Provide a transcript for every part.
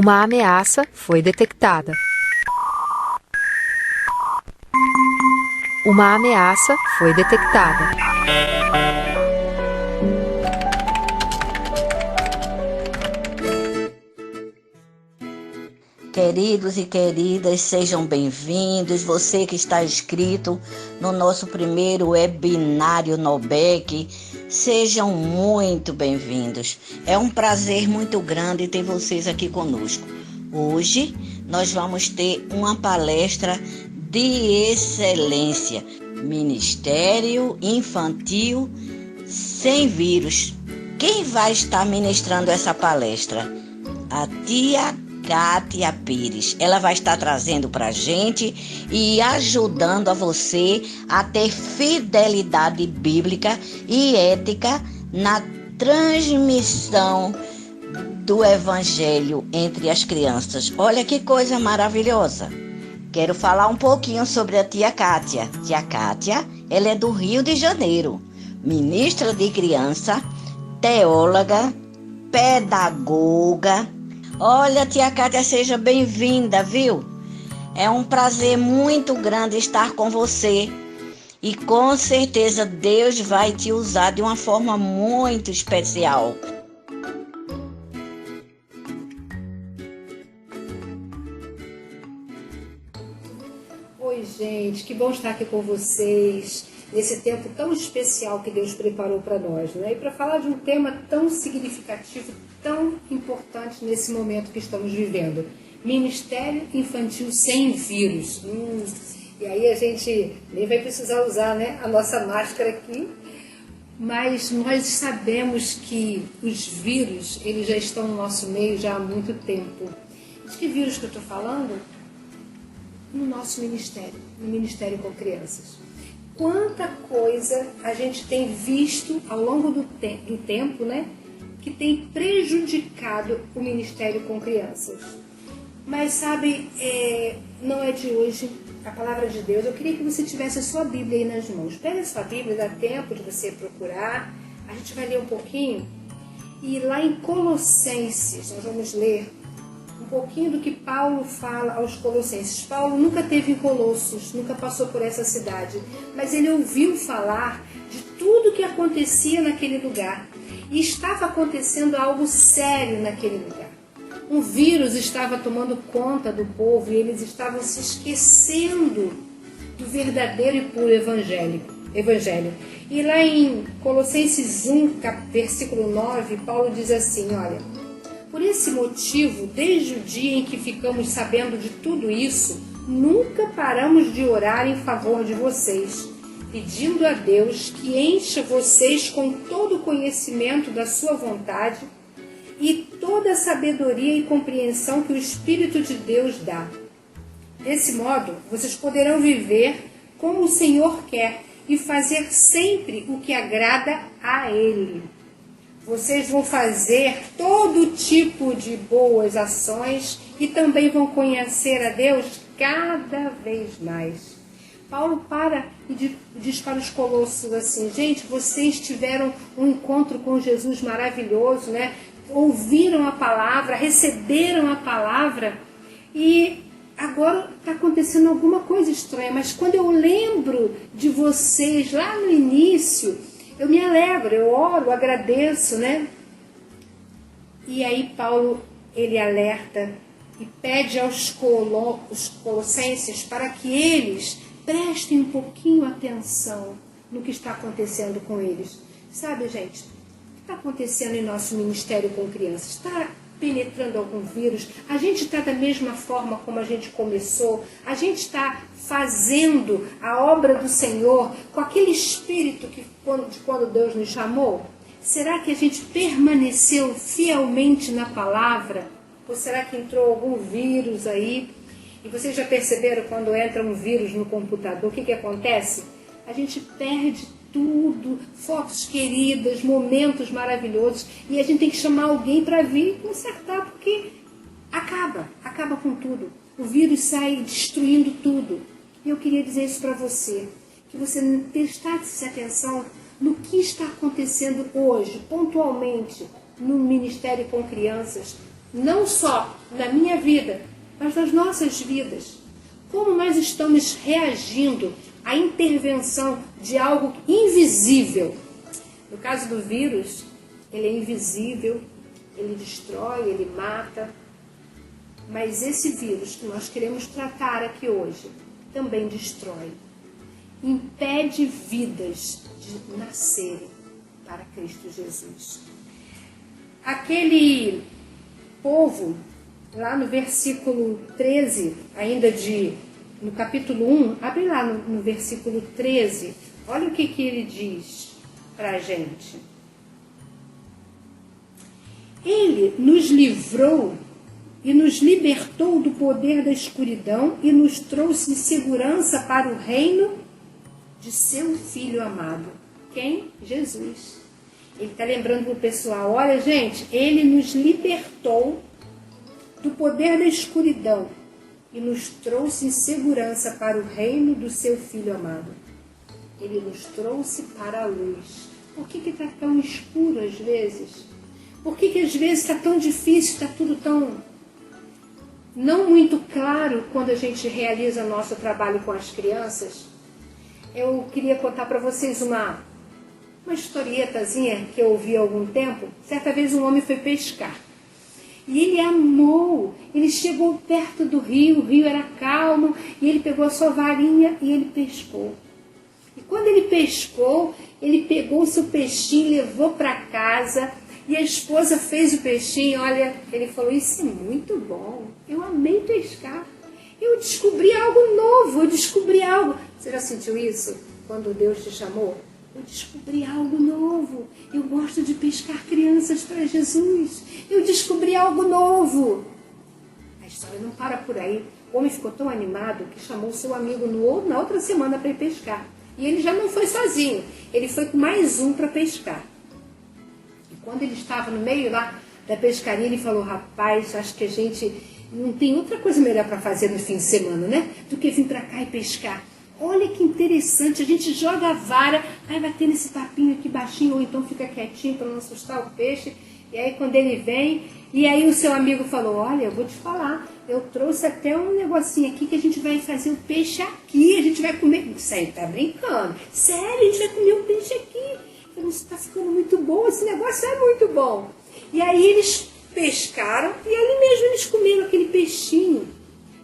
Uma ameaça foi detectada. Uma ameaça foi detectada. Queridos e queridas, sejam bem-vindos. Você que está inscrito no nosso primeiro webinário Nobec, sejam muito bem-vindos. É um prazer muito grande ter vocês aqui conosco. Hoje nós vamos ter uma palestra de excelência, Ministério Infantil Sem Vírus. Quem vai estar ministrando essa palestra? A tia Kátia Pires. Ela vai estar trazendo para a gente e ajudando a você a ter fidelidade bíblica e ética na transmissão do Evangelho entre as crianças. Olha que coisa maravilhosa. Quero falar um pouquinho sobre a tia Kátia. Tia Kátia, ela é do Rio de Janeiro, ministra de criança, teóloga, pedagoga. Olha, tia Kátia, seja bem-vinda, viu? É um prazer muito grande estar com você. E com certeza Deus vai te usar de uma forma muito especial. Oi, gente, que bom estar aqui com vocês nesse tempo tão especial que Deus preparou para nós, né? E para falar de um tema tão significativo, tão importante nesse momento que estamos vivendo. Ministério Infantil Sem Vírus. E aí a gente nem vai precisar usar, né, a nossa máscara aqui, mas nós sabemos que os vírus, eles já estão no nosso meio já há muito tempo. De que vírus que eu estou falando? No nosso ministério, no Ministério com Crianças. Quanta coisa a gente tem visto ao longo do tempo, né, que tem prejudicado o Ministério com Crianças. Mas sabe, não é de hoje a palavra de Deus. Eu queria que você tivesse a sua Bíblia aí nas mãos. Pega a sua Bíblia, dá tempo de você procurar. A gente vai ler um pouquinho. E lá em Colossenses, nós vamos ler um pouquinho do que Paulo fala aos Colossenses. Paulo nunca teve em Colossos, nunca passou por essa cidade, mas ele ouviu falar de tudo que acontecia naquele lugar. E estava acontecendo algo sério naquele lugar. Um vírus estava tomando conta do povo e eles estavam se esquecendo do verdadeiro e puro evangelho. E lá em Colossenses 1, versículo 9, Paulo diz assim, olha: por esse motivo, desde o dia em que ficamos sabendo de tudo isso, nunca paramos de orar em favor de vocês, pedindo a Deus que encha vocês com todo o conhecimento da sua vontade e toda a sabedoria e compreensão que o Espírito de Deus dá. Desse modo, vocês poderão viver como o Senhor quer e fazer sempre o que agrada a Ele. Vocês vão fazer todo tipo de boas ações e também vão conhecer a Deus cada vez mais. Paulo para e diz para os colossos assim: gente, vocês tiveram um encontro com Jesus maravilhoso, né? Ouviram a palavra, receberam a palavra e agora está acontecendo alguma coisa estranha. Mas quando eu lembro de vocês lá no início, eu me alegro, eu oro, agradeço, né? E aí Paulo, ele alerta e pede aos colossenses para que eles prestem um pouquinho atenção no que está acontecendo com eles. Sabe, gente, o que está acontecendo em nosso ministério com crianças? Está penetrando algum vírus? A gente está da mesma forma como a gente começou? A gente está fazendo a obra do Senhor com aquele espírito de quando Deus nos chamou? Será que a gente permaneceu fielmente na palavra? Ou será que entrou algum vírus aí? E vocês já perceberam quando entra um vírus no computador, o que acontece? A gente perde tudo, fotos queridas, momentos maravilhosos, e a gente tem que chamar alguém para vir consertar, porque acaba com tudo. O vírus sai destruindo tudo. E eu queria dizer isso para você, que você prestasse atenção no que está acontecendo hoje, pontualmente, no Ministério com Crianças, não só na minha vida, mas nas nossas vidas. Como nós estamos reagindo à intervenção de algo invisível. No caso do vírus, ele é invisível, ele destrói, ele mata. Mas esse vírus que nós queremos tratar aqui hoje também destrói. Impede vidas de nascerem para Cristo Jesus. Aquele povo, lá no versículo 13, ainda no capítulo 1, abre lá no versículo 13, olha o que ele diz para a gente. Ele nos livrou e nos libertou do poder da escuridão e nos trouxe em segurança para o reino de seu Filho amado. Quem? Jesus. Ele está lembrando para o pessoal, olha gente, ele nos libertou do poder da escuridão e nos trouxe em segurança para o reino do seu Filho amado. Ele nos trouxe para a luz. Por que está tão escuro às vezes? Por que às vezes está tão difícil, está tudo tão não muito claro quando a gente realiza nosso trabalho com as crianças? Eu queria contar para vocês uma historietazinha que eu ouvi há algum tempo. Certa vez um homem foi pescar. E ele amou, ele chegou perto do rio, o rio era calmo, e ele pegou a sua varinha e ele pescou. E quando ele pescou, ele pegou o seu peixinho, levou para casa, e a esposa fez o peixinho. Olha, ele falou, isso é muito bom, eu amei pescar. Eu descobri algo novo, eu descobri algo. Você já sentiu isso quando Deus te chamou? Eu descobri algo novo. Eu gosto de pescar crianças para Jesus. Eu descobri algo novo. A história não para por aí. O homem ficou tão animado que chamou seu amigo na outra semana para ir pescar. E ele já não foi sozinho. Ele foi com mais um para pescar. E quando ele estava no meio lá da pescaria, ele falou, rapaz, acho que a gente não tem outra coisa melhor para fazer no fim de semana, né? Do que vir para cá e pescar. Olha que interessante, a gente joga a vara, vai bater nesse papinho aqui baixinho, ou então fica quietinho para não assustar o peixe. E aí quando ele vem, e aí o seu amigo falou, olha, eu vou te falar, eu trouxe até um negocinho aqui que a gente vai fazer o peixe aqui, a gente vai comer. Sério, tá brincando? Sério, a gente vai comer o peixe aqui. Eu falei, isso tá ficando muito bom, esse negócio é muito bom. E aí eles pescaram e ali mesmo eles comeram aquele peixinho.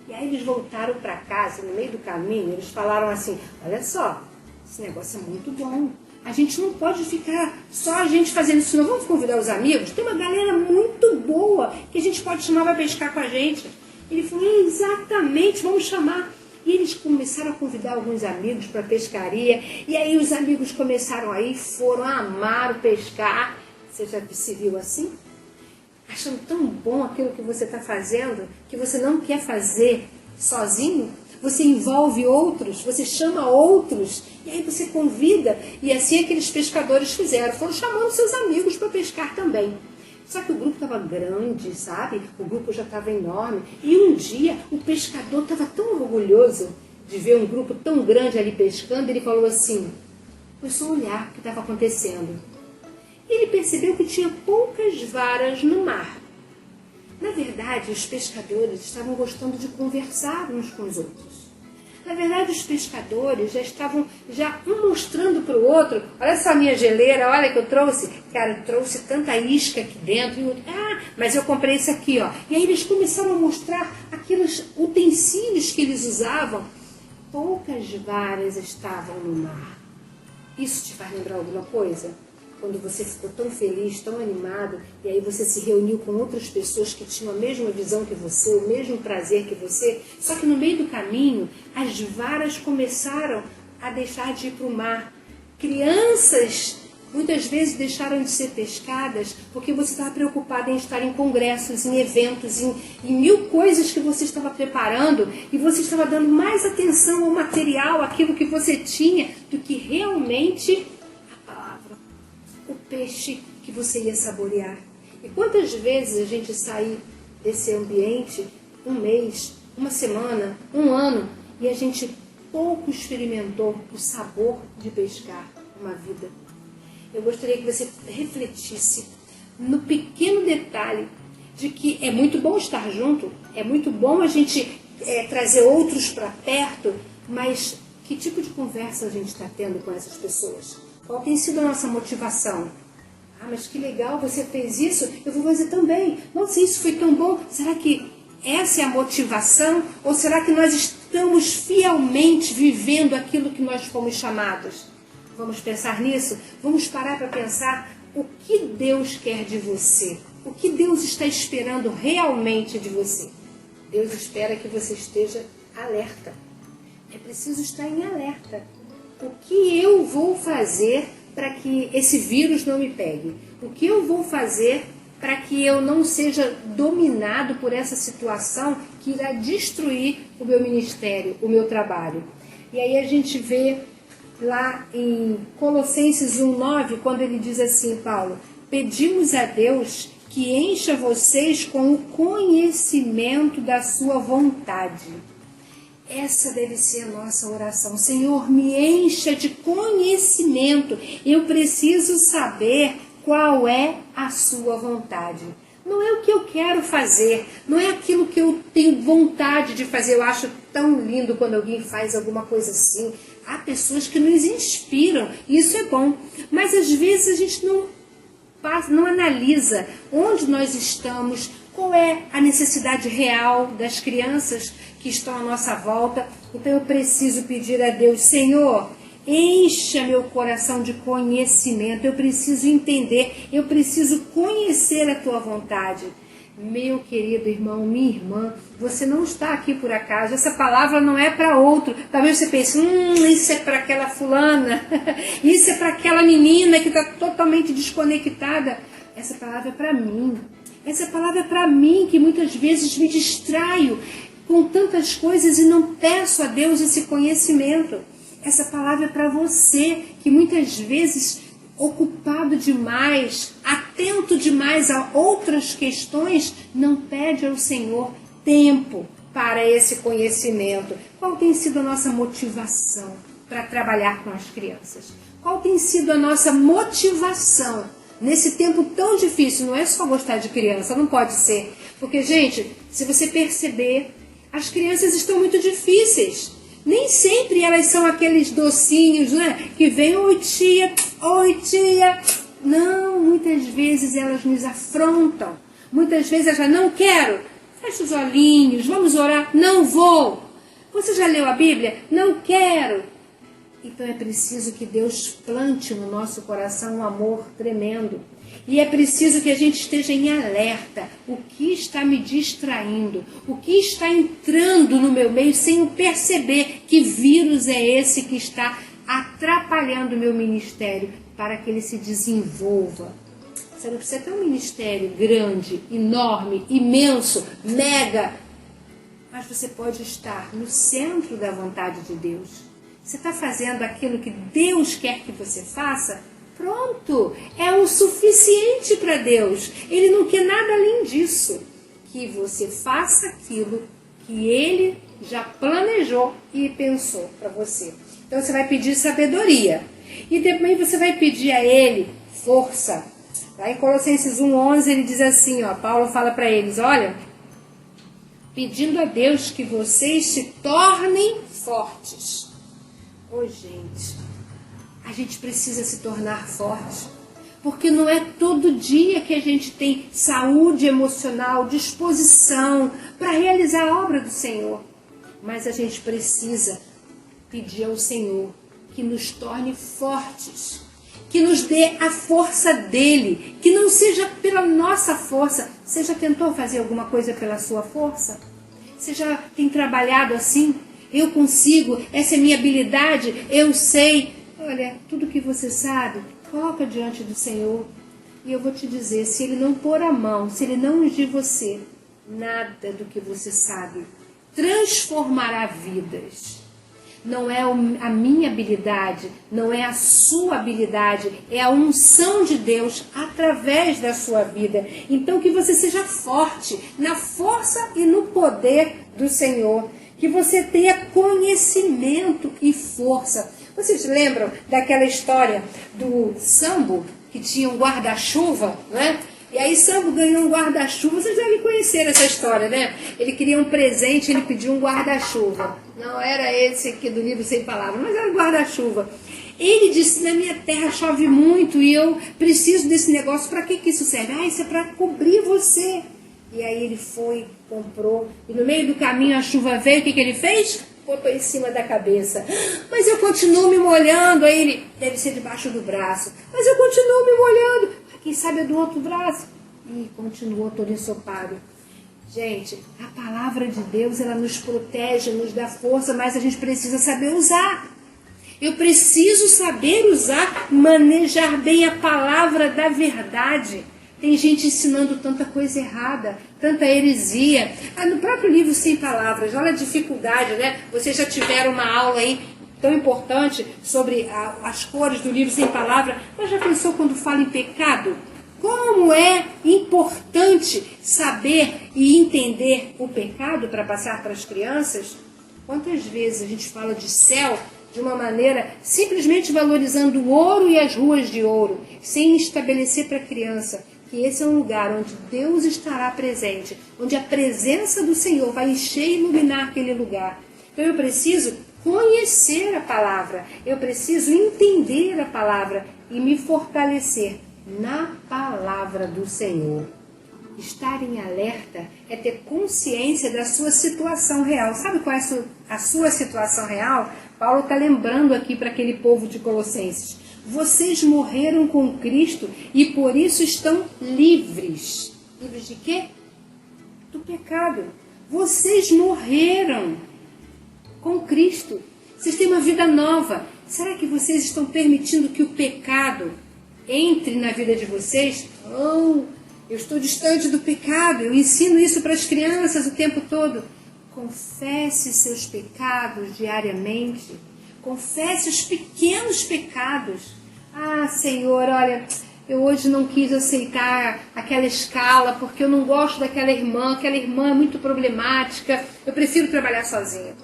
E aí eles voltaram para casa, no meio do caminho, eles falaram assim, olha só, esse negócio é muito bom. A gente não pode ficar só a gente fazendo isso, não. Vamos convidar os amigos? Tem uma galera muito boa que a gente pode chamar para pescar com a gente. Ele falou, exatamente, vamos chamar. E eles começaram a convidar alguns amigos para a pescaria. E aí os amigos começaram a ir, foram, amaram pescar. Você já se viu assim? Achando tão bom aquilo que você está fazendo, que você não quer fazer sozinho, você envolve outros, você chama outros, e aí você convida, e assim aqueles pescadores fizeram, foram chamando seus amigos para pescar também. Só que o grupo estava grande, sabe? O grupo já estava enorme, e um dia o pescador estava tão orgulhoso de ver um grupo tão grande ali pescando, ele falou assim, começou a olhar o que estava acontecendo. Ele percebeu que tinha poucas varas no mar. Na verdade, os pescadores estavam gostando de conversar uns com os outros. Na verdade, os pescadores já estavam um mostrando para o outro, olha essa minha geleira, olha que eu trouxe. Cara, eu trouxe tanta isca aqui dentro. E o outro, mas eu comprei isso aqui, ó. E aí eles começaram a mostrar aqueles utensílios que eles usavam. Poucas varas estavam no mar. Isso te faz lembrar alguma coisa? Quando você ficou tão feliz, tão animado, e aí você se reuniu com outras pessoas que tinham a mesma visão que você, o mesmo prazer que você, só que no meio do caminho, as varas começaram a deixar de ir para o mar. Crianças, muitas vezes, deixaram de ser pescadas porque você estava preocupado em estar em congressos, em eventos, em mil coisas que você estava preparando, e você estava dando mais atenção ao material, àquilo que você tinha, do que realmente o peixe que você ia saborear. E quantas vezes a gente sai desse ambiente um mês, uma semana, um ano, e a gente pouco experimentou o sabor de pescar uma vida. Eu gostaria que você refletisse no pequeno detalhe de que é muito bom estar junto, é muito bom a gente trazer outros para perto, mas que tipo de conversa a gente está tendo com essas pessoas? Qual tem sido a nossa motivação? Ah, mas que legal, você fez isso, eu vou fazer também. Nossa, isso foi tão bom. Será que essa é a motivação? Ou será que nós estamos fielmente vivendo aquilo que nós fomos chamados? Vamos pensar nisso? Vamos parar para pensar o que Deus quer de você. O que Deus está esperando realmente de você. Deus espera que você esteja alerta. É preciso estar em alerta. O que eu vou fazer para que esse vírus não me pegue? O que eu vou fazer para que eu não seja dominado por essa situação que irá destruir o meu ministério, o meu trabalho? E aí a gente vê lá em Colossenses 1:9, quando ele diz assim, Paulo, pedimos a Deus que encha vocês com o conhecimento da sua vontade. Essa deve ser a nossa oração. Senhor, me encha de conhecimento. Eu preciso saber qual é a sua vontade. Não é o que eu quero fazer, não é aquilo que eu tenho vontade de fazer. Eu acho tão lindo quando alguém faz alguma coisa assim. Há pessoas que nos inspiram, e isso é bom. Mas às vezes a gente não analisa onde nós estamos, qual é a necessidade real das crianças que estão à nossa volta. Então eu preciso pedir a Deus, Senhor, encha meu coração de conhecimento, eu preciso entender, eu preciso conhecer a tua vontade. Meu querido irmão, minha irmã, você não está aqui por acaso, essa palavra não é para outro. Talvez você pense, isso é para aquela fulana, isso é para aquela menina que está totalmente desconectada. Essa palavra é para mim, essa palavra é para mim, que muitas vezes me distraio com tantas coisas e não peço a Deus esse conhecimento. Essa palavra é para você, que muitas vezes, ocupado demais, atento demais a outras questões, não pede ao Senhor tempo para esse conhecimento. Qual tem sido a nossa motivação para trabalhar com as crianças? Qual tem sido a nossa motivação nesse tempo tão difícil? Não é só gostar de criança, não pode ser. Porque, gente, se você perceber, as crianças estão muito difíceis. Nem sempre elas são aqueles docinhos, né? Que vem, oi tia. Não, muitas vezes elas nos afrontam. Muitas vezes elas não quero. Fecha os olhinhos, vamos orar. Não vou. Você já leu a Bíblia? Não quero. Então é preciso que Deus plante no nosso coração um amor tremendo. E é preciso que a gente esteja em alerta. O que está me distraindo? O que está entrando no meu meio sem eu perceber? Que vírus é esse que está atrapalhando o meu ministério para que ele se desenvolva? Você não precisa ter um ministério grande, enorme, imenso, mega. Mas você pode estar no centro da vontade de Deus. Você está fazendo aquilo que Deus quer que você faça? Pronto, é o suficiente para Deus. Ele não quer nada além disso. Que você faça aquilo que Ele já planejou e pensou para você. Então você vai pedir sabedoria. E também você vai pedir a Ele força. Lá em Colossenses 1:11 ele diz assim, Paulo fala para eles, olha, pedindo a Deus que vocês se tornem fortes. Gente, a gente precisa se tornar forte, porque não é todo dia que a gente tem saúde emocional, disposição para realizar a obra do Senhor. Mas a gente precisa pedir ao Senhor que nos torne fortes, que nos dê a força dele, que não seja pela nossa força. Você já tentou fazer alguma coisa pela sua força? Você já tem trabalhado assim? Eu consigo, essa é minha habilidade, eu sei. Olha, tudo que você sabe, coloca diante do Senhor. E eu vou te dizer, se Ele não pôr a mão, se Ele não ungir você, nada do que você sabe transformará vidas. Não é a minha habilidade, não é a sua habilidade, é a unção de Deus através da sua vida. Então que você seja forte na força e no poder do Senhor. Que você tenha conhecimento e força. Vocês lembram daquela história do Sambo, que tinha um guarda-chuva, né? E aí Sambo ganhou um guarda-chuva. Vocês devem conhecer essa história, né? Ele queria um presente, ele pediu um guarda-chuva. Não era esse aqui do livro Sem Palavras, mas era um guarda-chuva. Ele disse, na minha terra chove muito e eu preciso desse negócio. Para que isso serve? Ah, isso é para cobrir você. E aí ele foi, comprou. E no meio do caminho a chuva veio. O que ele fez? Botou em cima da cabeça. Mas eu continuo me molhando. Aí ele, deve ser debaixo do braço. Mas eu continuo me molhando. Quem sabe é do outro braço. E continuou todo ensopado. Gente, a palavra de Deus, ela nos protege, nos dá força, mas a gente precisa saber usar. Eu preciso saber usar, manejar bem a palavra da verdade. Tem gente ensinando tanta coisa errada, tanta heresia. No próprio livro Sem Palavras, olha a dificuldade, né? Vocês já tiveram uma aula aí tão importante sobre as cores do livro Sem Palavras. Mas já pensou quando fala em pecado? Como é importante saber e entender o pecado para passar para as crianças? Quantas vezes a gente fala de céu de uma maneira simplesmente valorizando o ouro e as ruas de ouro, sem estabelecer para a criança que esse é um lugar onde Deus estará presente, onde a presença do Senhor vai encher e iluminar aquele lugar. Então eu preciso conhecer a palavra, eu preciso entender a palavra e me fortalecer na palavra do Senhor. Estar em alerta é ter consciência da sua situação real. Sabe qual é a sua situação real? Paulo está lembrando aqui para aquele povo de Colossenses. Vocês morreram com Cristo e por isso estão livres. Livres de quê? Do pecado. Vocês morreram com Cristo. Vocês têm uma vida nova. Será que vocês estão permitindo que o pecado entre na vida de vocês? Oh, eu estou distante do pecado. Eu ensino isso para as crianças o tempo todo. Confesse seus pecados diariamente. Confesse os pequenos pecados. Ah, Senhor, olha, eu hoje não quis aceitar aquela escala porque eu não gosto daquela irmã é muito problemática, eu prefiro trabalhar sozinha.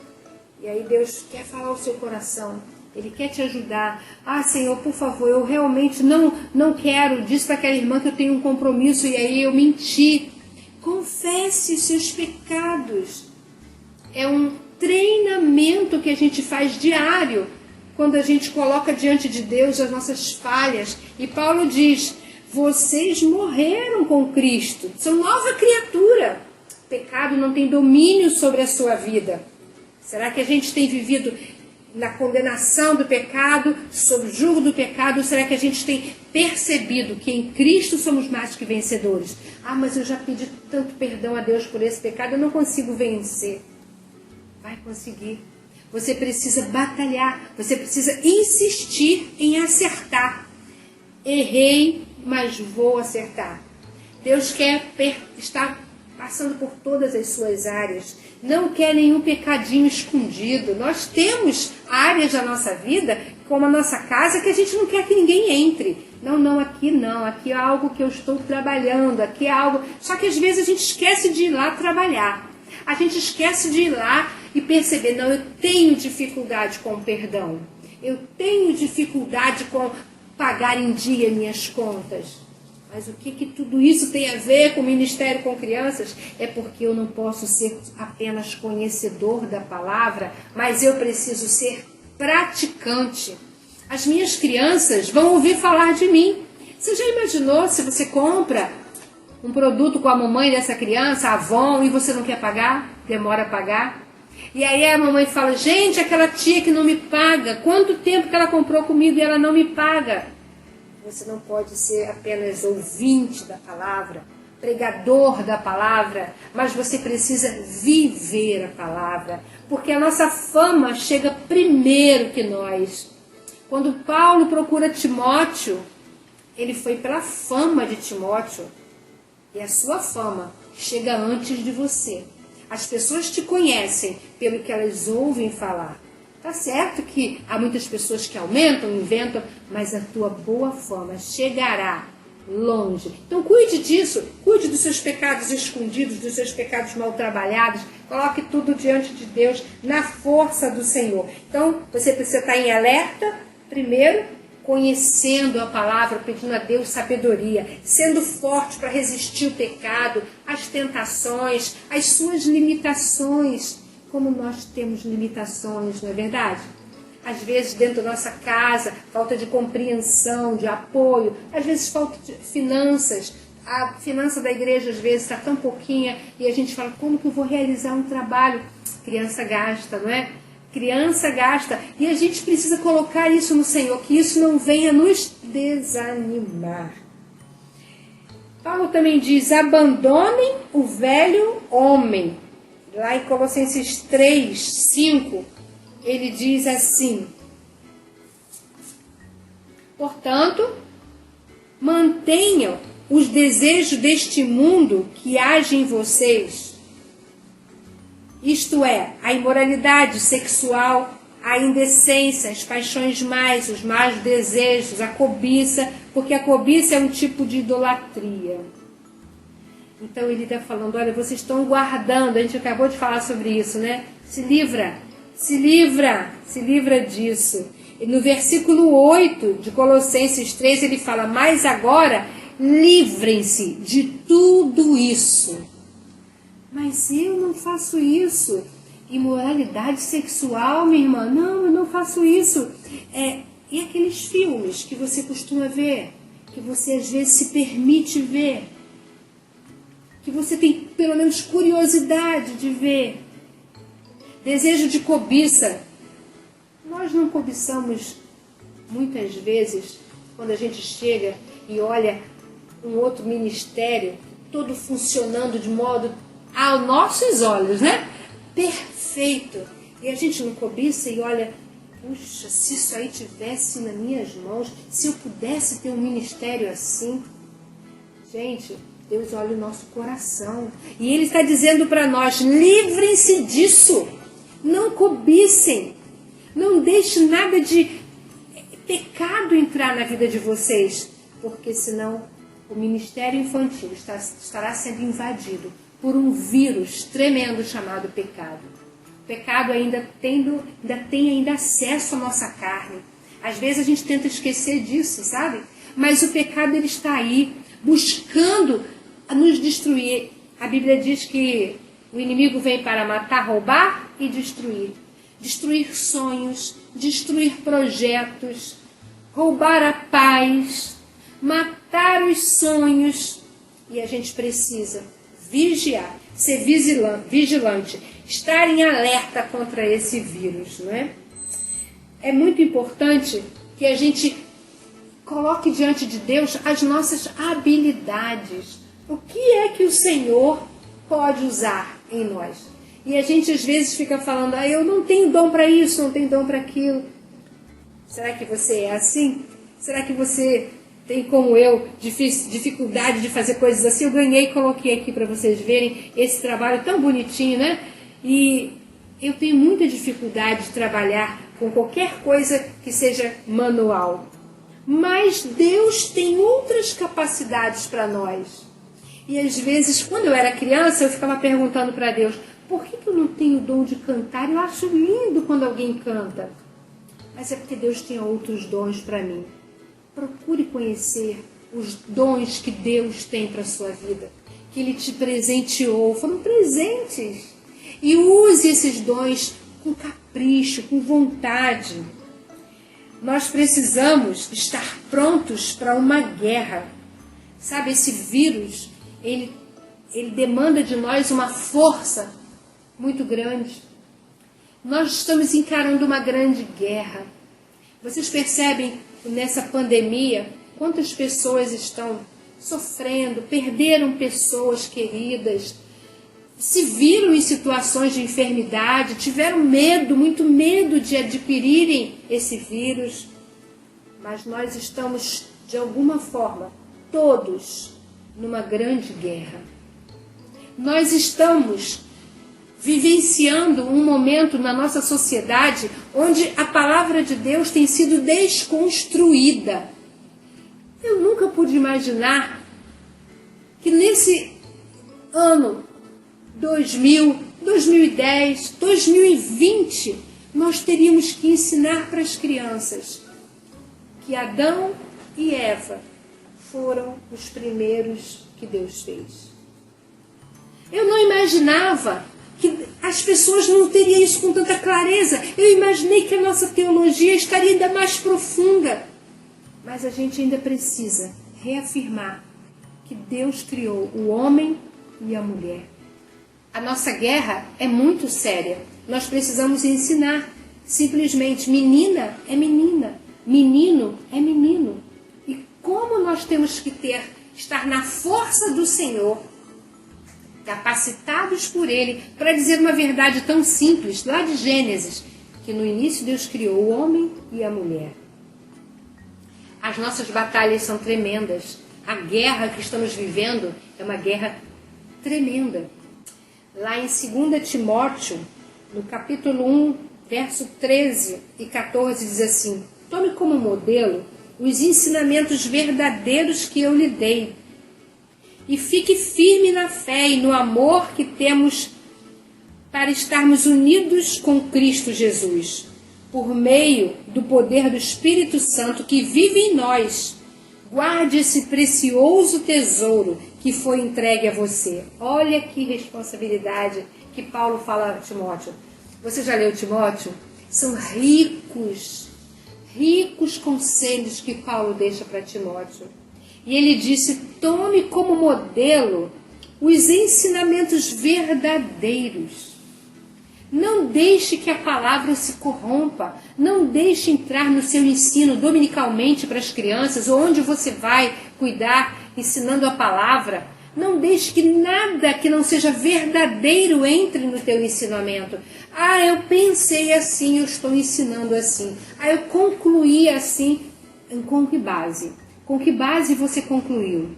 E aí Deus quer falar ao seu coração, Ele quer te ajudar. Ah, Senhor, por favor, eu realmente não quero, disse para aquela irmã que eu tenho um compromisso e aí eu menti. Confesse os seus pecados. É um treinamento que a gente faz diário, quando a gente coloca diante de Deus as nossas falhas. E Paulo diz, vocês morreram com Cristo, são nova criatura. O pecado não tem domínio sobre a sua vida. Será que a gente tem vivido na condenação do pecado, sob o jugo do pecado? Ou será que a gente tem percebido que em Cristo somos mais que vencedores? Ah, mas eu já pedi tanto perdão a Deus por esse pecado, eu não consigo vencer. Vai conseguir. Você precisa batalhar, você precisa insistir em acertar. Errei, mas vou acertar. Deus quer estar passando por todas as suas áreas. Não quer nenhum pecadinho escondido. Nós temos áreas da nossa vida, como a nossa casa, que a gente não quer que ninguém entre. Não, aqui não. Aqui é algo que eu estou trabalhando. Aqui é algo... Só que às vezes a gente esquece de ir lá trabalhar. A gente esquece de ir lá e perceber, não, eu tenho dificuldade com o perdão. Eu tenho dificuldade com pagar em dia minhas contas. Mas o que tudo isso tem a ver com o ministério com crianças? É porque eu não posso ser apenas conhecedor da palavra, mas eu preciso ser praticante. As minhas crianças vão ouvir falar de mim. Você já imaginou se você compra um produto com a mamãe dessa criança, a Avon, e você não quer pagar? Demora a pagar? E aí a mamãe fala, gente, aquela tia que não me paga, quanto tempo que ela comprou comigo e ela não me paga? Você não pode ser apenas ouvinte da palavra, pregador da palavra, mas você precisa viver a palavra, porque a nossa fama chega primeiro que nós. Quando Paulo procura Timóteo, ele foi pela fama de Timóteo, e a sua fama chega antes de você. As pessoas te conhecem pelo que elas ouvem falar. Tá certo que há muitas pessoas que aumentam, inventam, mas a tua boa fama chegará longe. Então cuide disso, cuide dos seus pecados escondidos, dos seus pecados mal trabalhados, coloque tudo diante de Deus, na força do Senhor. Então você precisa estar em alerta, primeiro, conhecendo a palavra, pedindo a Deus sabedoria, sendo forte para resistir o pecado, as tentações, as suas limitações, como nós temos limitações, não é verdade? Às vezes dentro da nossa casa, falta de compreensão, de apoio, às vezes falta de finanças. A finança da igreja às vezes está tão pouquinha e a gente fala, como que eu vou realizar um trabalho? Criança gasta, não é? Criança gasta. E a gente precisa colocar isso no Senhor, que isso não venha nos desanimar. Paulo também diz, abandonem o velho homem. Lá em Colossenses 3, 5, ele diz assim, portanto, mantenham os desejos deste mundo que agem em vocês, isto é, a imoralidade sexual, a indecência, as paixões mais, os maus desejos, a cobiça, porque a cobiça é um tipo de idolatria. Então ele está falando, olha, vocês estão guardando, a gente acabou de falar sobre isso, né? Se livra disso. E no versículo 8 de Colossenses 3, ele fala, mas agora livrem-se de tudo isso. Mas eu não faço isso. Imoralidade sexual, minha irmã? Não, eu não faço isso. E aqueles filmes que você costuma ver, que você às vezes se permite ver, que você tem pelo menos curiosidade de ver. Desejo de cobiça. Nós não cobiçamos muitas vezes quando a gente chega e olha um outro ministério todo funcionando de modo aos nossos olhos, né? Perfeito. E a gente não cobiça e olha, puxa, se isso aí tivesse nas minhas mãos, se eu pudesse ter um ministério assim. Gente, Deus olha o nosso coração. E Ele está dizendo para nós, livrem-se disso. Não cobicem. Não deixe nada de pecado entrar na vida de vocês. Porque senão o ministério infantil estará sendo invadido por um vírus tremendo chamado pecado. O pecado ainda tem acesso à nossa carne. Às vezes a gente tenta esquecer disso, sabe? Mas o pecado ele está aí, buscando nos destruir. A Bíblia diz que o inimigo vem para matar, roubar e destruir. Destruir sonhos, destruir projetos, roubar a paz, matar os sonhos. E a gente precisa vigiar, ser vigilante, estar em alerta contra esse vírus, não é? É muito importante que a gente coloque diante de Deus as nossas habilidades. O que é que o Senhor pode usar em nós? E a gente às vezes fica falando, eu não tenho dom para isso, não tenho dom para aquilo. Será que você é assim? Será que você tem, como eu, dificuldade de fazer coisas assim? Eu ganhei e coloquei aqui para vocês verem esse trabalho tão bonitinho, né? E eu tenho muita dificuldade de trabalhar com qualquer coisa que seja manual. Mas Deus tem outras capacidades para nós. E às vezes, quando eu era criança, eu ficava perguntando para Deus, por que eu não tenho o dom de cantar? Eu acho lindo quando alguém canta. Mas é porque Deus tem outros dons para mim. Procure conhecer os dons que Deus tem para a sua vida, que Ele te presenteou, foram presentes. E use esses dons com capricho, com vontade. Nós precisamos estar prontos para uma guerra. Sabe, esse vírus, ele demanda de nós uma força muito grande. Nós estamos encarando uma grande guerra. Vocês percebem nessa pandemia quantas pessoas estão sofrendo, perderam pessoas queridas, se viram em situações de enfermidade, tiveram medo, muito medo de adquirirem esse vírus. Mas nós estamos, de alguma forma, todos numa grande guerra. Nós estamos vivenciando um momento na nossa sociedade onde a palavra de Deus tem sido desconstruída. Eu nunca pude imaginar que nesse ano 2000, 2010, 2020, nós teríamos que ensinar para as crianças que Adão e Eva foram os primeiros que Deus fez. Eu não imaginava que as pessoas não teriam isso com tanta clareza. Eu imaginei que a nossa teologia estaria ainda mais profunda. Mas a gente ainda precisa reafirmar que Deus criou o homem e a mulher. A nossa guerra é muito séria. Nós precisamos ensinar. Simplesmente, menina é menina, menino é menino. E como nós temos que estar na força do Senhor, capacitados por Ele, para dizer uma verdade tão simples, lá de Gênesis, que no início Deus criou o homem e a mulher. As nossas batalhas são tremendas. A guerra que estamos vivendo é uma guerra tremenda. Lá em 2 Timóteo, no capítulo 1, verso 13 e 14, diz assim: tome como modelo os ensinamentos verdadeiros que eu lhe dei, e fique firme na fé e no amor que temos para estarmos unidos com Cristo Jesus, por meio do poder do Espírito Santo que vive em nós. Guarde esse precioso tesouro que foi entregue a você. Olha que responsabilidade que Paulo fala a Timóteo. Você já leu Timóteo? São ricos conselhos que Paulo deixa para Timóteo. E ele disse: tome como modelo os ensinamentos verdadeiros. Não deixe que a palavra se corrompa. Não deixe entrar no seu ensino dominicalmente para as crianças, ou onde você vai cuidar ensinando a palavra. Não deixe que nada que não seja verdadeiro entre no teu ensinamento. Ah, eu pensei assim, eu estou ensinando assim. Ah, eu concluí assim. Com que base? Com que base você concluiu?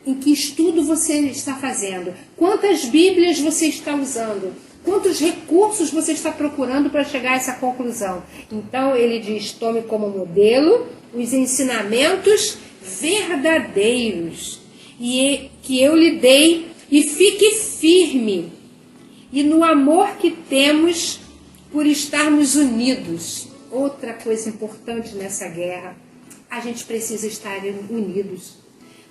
Em que estudo você está fazendo? Quantas Bíblias você está usando? Quantos recursos você está procurando para chegar a essa conclusão? Então ele diz: tome como modelo os ensinamentos verdadeiros que eu lhe dei, e fique firme e no amor que temos por estarmos unidos. Outra coisa importante nessa guerra: a gente precisa estar unidos.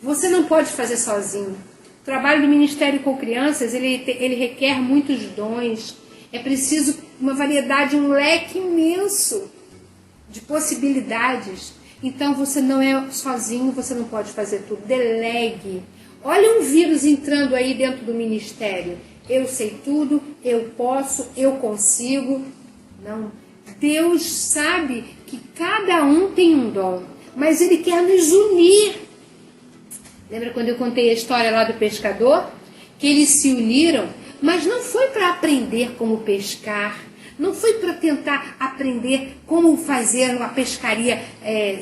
Você não pode fazer sozinho. O trabalho do Ministério com Crianças, ele requer muitos dons. É preciso uma variedade, um leque imenso de possibilidades. Então você não é sozinho, você não pode fazer tudo. Delegue. Olha um vírus entrando aí dentro do ministério. Eu sei tudo, eu posso, eu consigo. Não. Deus sabe que cada um tem um dom, mas Ele quer nos unir. Lembra quando eu contei a história lá do pescador? Que eles se uniram, mas não foi para aprender como pescar, não foi para tentar aprender como fazer a pescaria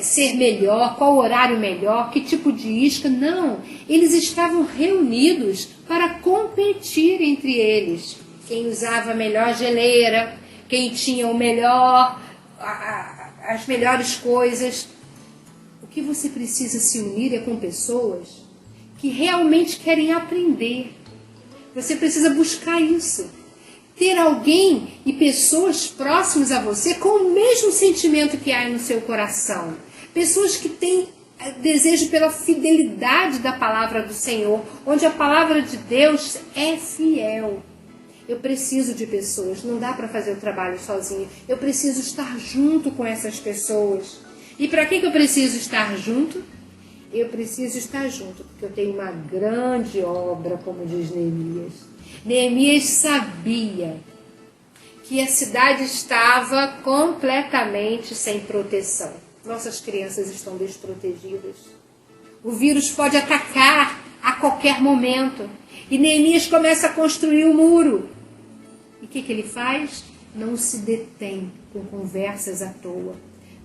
ser melhor, qual horário melhor, que tipo de isca. Não, eles estavam reunidos para competir entre eles. Quem usava a melhor geleira, quem tinha o melhor, as melhores coisas. O que você precisa se unir é com pessoas que realmente querem aprender. Você precisa buscar isso. Ter alguém e pessoas próximas a você com o mesmo sentimento que há no seu coração. Pessoas que têm desejo pela fidelidade da palavra do Senhor, onde a palavra de Deus é fiel. Eu preciso de pessoas, não dá para fazer o trabalho sozinho. Eu preciso estar junto com essas pessoas. E para que eu preciso estar junto? Eu preciso estar junto, porque eu tenho uma grande obra, como diz Neemias. Neemias sabia que a cidade estava completamente sem proteção. Nossas crianças estão desprotegidas. O vírus pode atacar a qualquer momento. E Neemias começa a construir o muro. E o que ele faz? Não se detém com conversas à toa.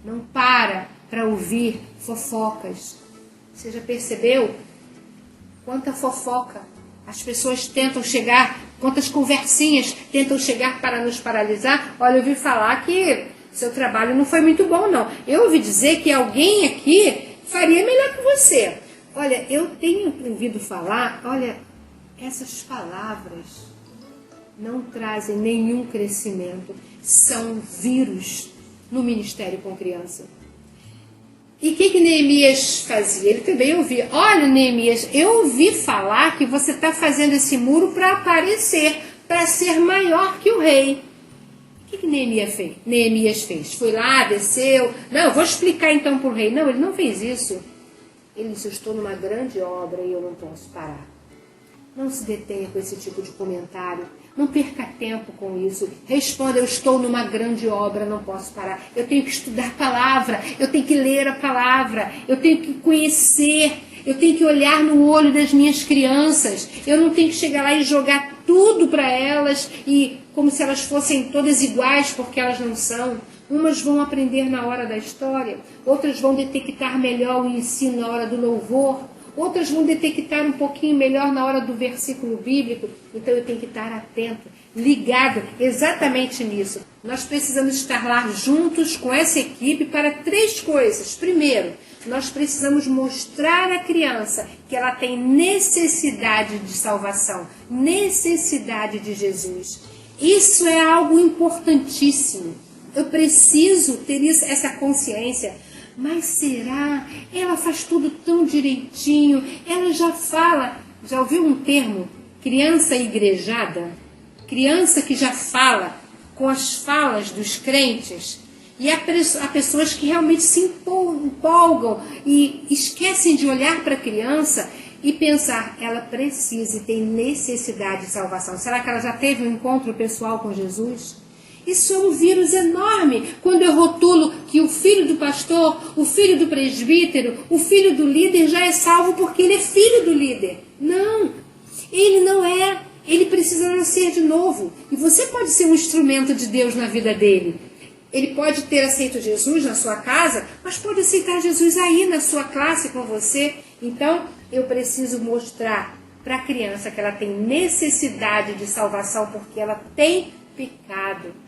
Não para ouvir fofocas. Você já percebeu quanta fofoca as pessoas tentam chegar, quantas conversinhas tentam chegar para nos paralisar? Olha, eu ouvi falar que seu trabalho não foi muito bom, não. Eu ouvi dizer que alguém aqui faria melhor que você. Olha, eu tenho ouvido falar, olha, essas palavras não trazem nenhum crescimento. São vírus no Ministério com Criança. E o que Neemias fazia? Ele também ouvia. Olha, Neemias, eu ouvi falar que você está fazendo esse muro para aparecer, para ser maior que o rei. O que Neemias fez? Foi lá, desceu. Não, eu vou explicar então para o rei. Não, ele não fez isso. Ele disse, eu estou numa grande obra e eu não posso parar. Não se detenha com esse tipo de comentário. Não perca tempo com isso. Responda, eu estou numa grande obra, não posso parar. Eu tenho que estudar a palavra, eu tenho que ler a palavra, eu tenho que conhecer, eu tenho que olhar no olho das minhas crianças. Eu não tenho que chegar lá e jogar tudo para elas, e como se elas fossem todas iguais, porque elas não são. Umas vão aprender na hora da história, outras vão detectar melhor o ensino na hora do louvor, outras vão detectar um pouquinho melhor na hora do versículo bíblico. Então eu tenho que estar atento, ligado exatamente nisso. Nós precisamos estar lá juntos com essa equipe para 3 coisas. Primeiro, nós precisamos mostrar à criança que ela tem necessidade de salvação, necessidade de Jesus. Isso é algo importantíssimo. Eu preciso ter essa consciência. Mas será? Ela faz tudo tão direitinho. Ela já fala. Já ouviu um termo? Criança igrejada? Criança que já fala com as falas dos crentes. E há pessoas que realmente se empolgam e esquecem de olhar para a criança e pensar, ela precisa e tem necessidade de salvação. Será que ela já teve um encontro pessoal com Jesus? Isso é um vírus enorme, quando eu rotulo que o filho do pastor, o filho do presbítero, o filho do líder já é salvo porque ele é filho do líder. Não, ele não é. Ele precisa nascer de novo. E você pode ser um instrumento de Deus na vida dele. Ele pode ter aceito Jesus na sua casa, mas pode aceitar Jesus aí na sua classe com você. Então, eu preciso mostrar para a criança que ela tem necessidade de salvação porque ela tem pecado.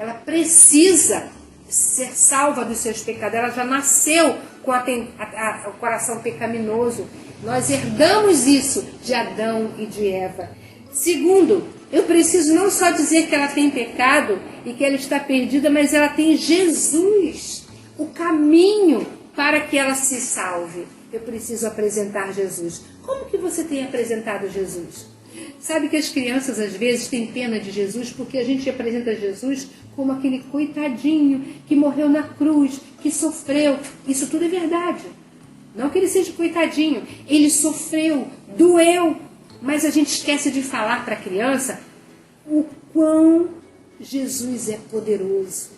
Ela precisa ser salva dos seus pecados. Ela já nasceu com o coração pecaminoso. Nós herdamos isso de Adão e de Eva. Segundo, eu preciso não só dizer que ela tem pecado e que ela está perdida, mas ela tem Jesus, o caminho para que ela se salve. Eu preciso apresentar Jesus. Como que você tem apresentado Jesus? Sabe que as crianças às vezes têm pena de Jesus porque a gente apresenta Jesus como aquele coitadinho que morreu na cruz, que sofreu. Isso tudo é verdade. Não que ele seja coitadinho. Ele sofreu, doeu. Mas a gente esquece de falar para a criança o quão Jesus é poderoso.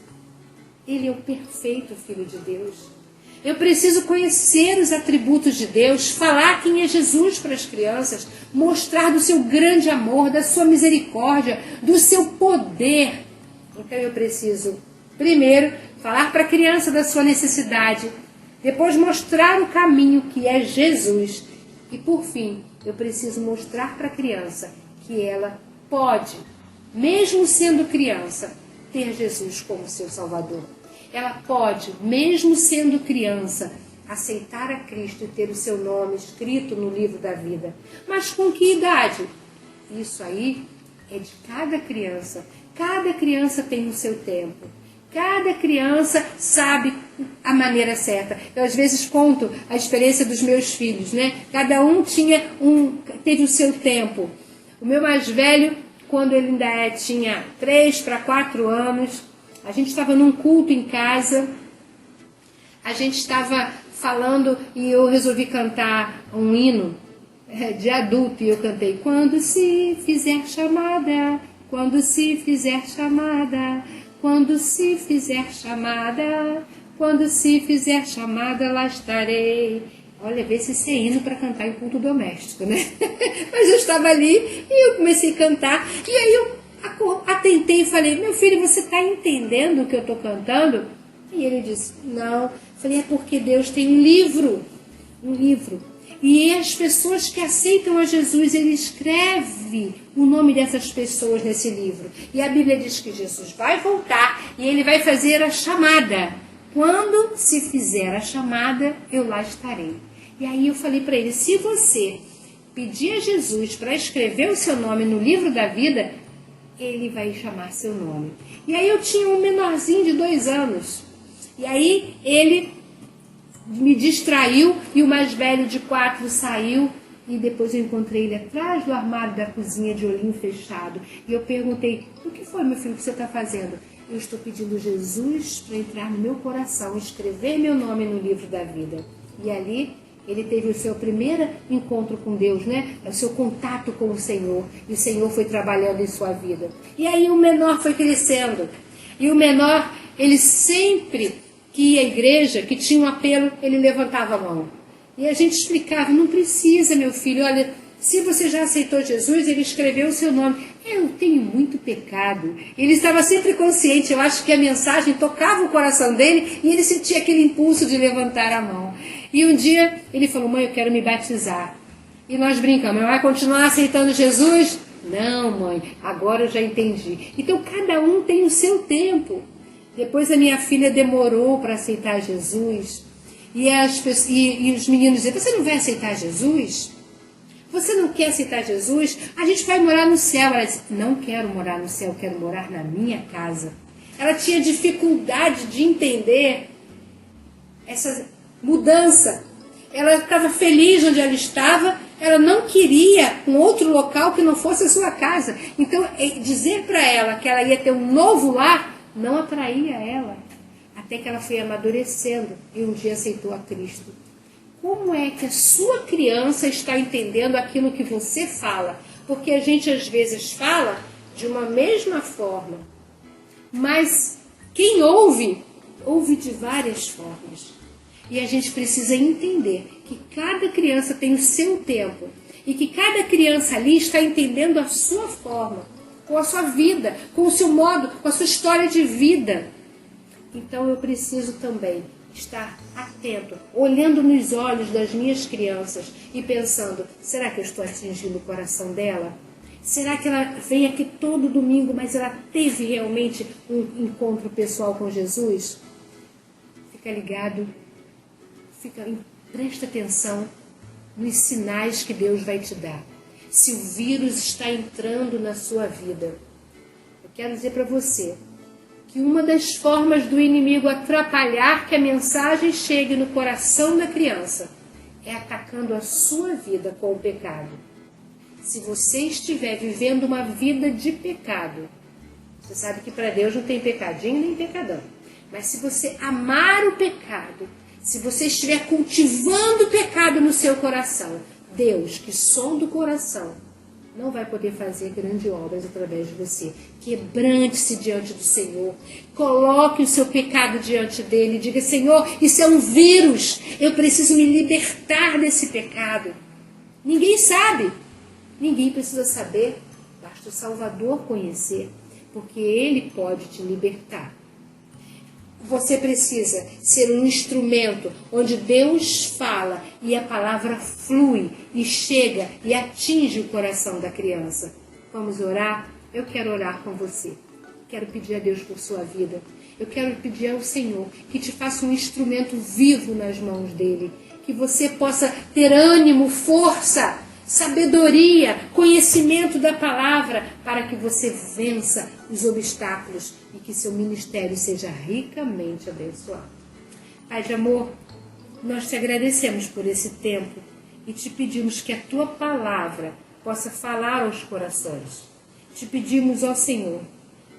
Ele é o perfeito Filho de Deus. Eu preciso conhecer os atributos de Deus, falar quem é Jesus para as crianças, mostrar do seu grande amor, da sua misericórdia, do seu poder. Então eu preciso, primeiro, falar para a criança da sua necessidade, depois mostrar o caminho que é Jesus e, por fim, eu preciso mostrar para a criança que ela pode, mesmo sendo criança, ter Jesus como seu Salvador. Ela pode, mesmo sendo criança, aceitar a Cristo e ter o seu nome escrito no livro da vida. Mas com que idade? Isso aí é de cada criança. Cada criança tem o seu tempo. Cada criança sabe a maneira certa. Eu às vezes conto a experiência dos meus filhos, né? Cada um teve o seu tempo. O meu mais velho, quando ele ainda tinha 3 para 4 anos, a gente estava num culto em casa, a gente estava falando e eu resolvi cantar um hino de adulto e eu cantei: quando se fizer chamada, quando se fizer chamada, quando se fizer chamada, quando se fizer chamada, lá estarei. Olha, vê se isso é hino para cantar em culto doméstico, né? Mas eu estava ali e eu comecei a cantar e aí eu atentei e falei: meu filho, você está entendendo o que eu estou cantando? E ele disse: não. Falei: é porque Deus tem um livro. E as pessoas que aceitam a Jesus, ele escreve o nome dessas pessoas nesse livro. E a Bíblia diz que Jesus vai voltar e ele vai fazer a chamada. Quando se fizer a chamada, eu lá estarei. E aí eu falei para ele: se você pedir a Jesus para escrever o seu nome no livro da vida, ele vai chamar seu nome. E aí eu tinha um menorzinho de 2 anos. E aí ele me distraiu e o mais velho de 4 saiu. E depois eu encontrei ele atrás do armário da cozinha de olhinho fechado. E eu perguntei, o que foi, meu filho, que você está fazendo? Eu estou pedindo Jesus para entrar no meu coração, escrever meu nome no livro da vida. E ali ele teve o seu primeiro encontro com Deus, né? O seu contato com o Senhor. E o Senhor foi trabalhando em sua vida. E aí o menor foi crescendo. E o menor, ele sempre que ia à igreja, que tinha um apelo, ele levantava a mão. E a gente explicava, não precisa, meu filho, olha, se você já aceitou Jesus, ele escreveu o seu nome. Eu tenho muito pecado. Ele estava sempre consciente, eu acho que a mensagem tocava o coração dele e ele sentia aquele impulso de levantar a mão. E um dia ele falou, mãe, eu quero me batizar. E nós brincamos, vai continuar aceitando Jesus? Não, mãe, agora eu já entendi. Então cada um tem o seu tempo. Depois a minha filha demorou para aceitar Jesus. E os meninos diziam, você não vai aceitar Jesus? Você não quer aceitar Jesus? A gente vai morar no céu. Ela disse, não quero morar no céu, quero morar na minha casa. Ela tinha dificuldade de entender essa mudança. Ela estava feliz onde ela estava, ela não queria um outro local que não fosse a sua casa. Então, dizer para ela que ela ia ter um novo lar não atraía ela. Até que ela foi amadurecendo e um dia aceitou a Cristo. Como é que a sua criança está entendendo aquilo que você fala? Porque a gente às vezes fala de uma mesma forma, mas quem ouve, ouve de várias formas. E a gente precisa entender que cada criança tem o seu tempo e que cada criança ali está entendendo a sua forma, com a sua vida, com o seu modo, com a sua história de vida. Então eu preciso também estar atento, olhando nos olhos das minhas crianças e pensando, será que eu estou atingindo o coração dela? Será que ela vem aqui todo domingo, mas ela teve realmente um encontro pessoal com Jesus? Fica ligado, presta atenção nos sinais que Deus vai te dar. Se o vírus está entrando na sua vida, eu quero dizer para você que uma das formas do inimigo atrapalhar que a mensagem chegue no coração da criança é atacando a sua vida com o pecado. Se você estiver vivendo uma vida de pecado, você sabe que para Deus não tem pecadinho nem pecadão. Mas se você amar o pecado, se você estiver cultivando o pecado no seu coração, Deus, que sonda o coração, não vai poder fazer grandes obras através de você. Quebrante-se diante do Senhor. Coloque o seu pecado diante dele. Diga, Senhor, isso é um vírus. Eu preciso me libertar desse pecado. Ninguém sabe. Ninguém precisa saber. Basta o Salvador conhecer. Porque ele pode te libertar. Você precisa ser um instrumento onde Deus fala e a palavra flui e chega e atinge o coração da criança. Vamos orar? Eu quero orar com você. Quero pedir a Deus por sua vida. Eu quero pedir ao Senhor que te faça um instrumento vivo nas mãos dele. Que você possa ter ânimo, força, sabedoria, conhecimento da palavra para que você vença os obstáculos e que seu ministério seja ricamente abençoado. Pai de amor, nós te agradecemos por esse tempo e te pedimos que a tua palavra possa falar aos corações. Te pedimos ao Senhor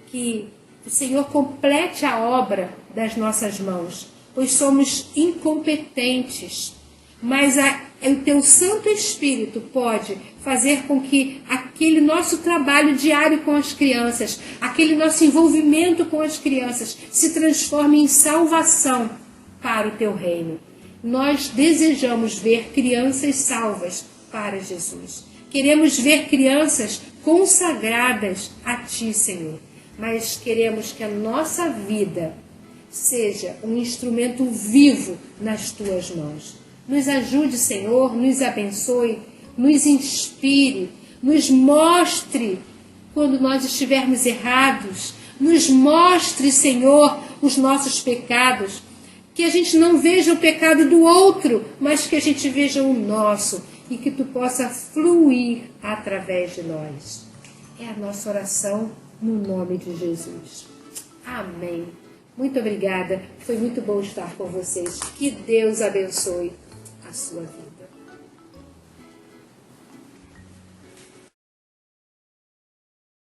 que o Senhor complete a obra das nossas mãos, pois somos incompetentes, mas o teu Santo Espírito pode fazer com que aquele nosso trabalho diário com as crianças, aquele nosso envolvimento com as crianças, se transforme em salvação para o teu reino. Nós desejamos ver crianças salvas para Jesus. Queremos ver crianças consagradas a ti, Senhor. Mas queremos que a nossa vida seja um instrumento vivo nas tuas mãos. Nos ajude, Senhor, nos abençoe, nos inspire, nos mostre quando nós estivermos errados. Nos mostre, Senhor, os nossos pecados. Que a gente não veja o pecado do outro, mas que a gente veja o nosso e que tu possa fluir através de nós. É a nossa oração no nome de Jesus. Amém. Muito obrigada, foi muito bom estar com vocês. Que Deus abençoe a sua vida.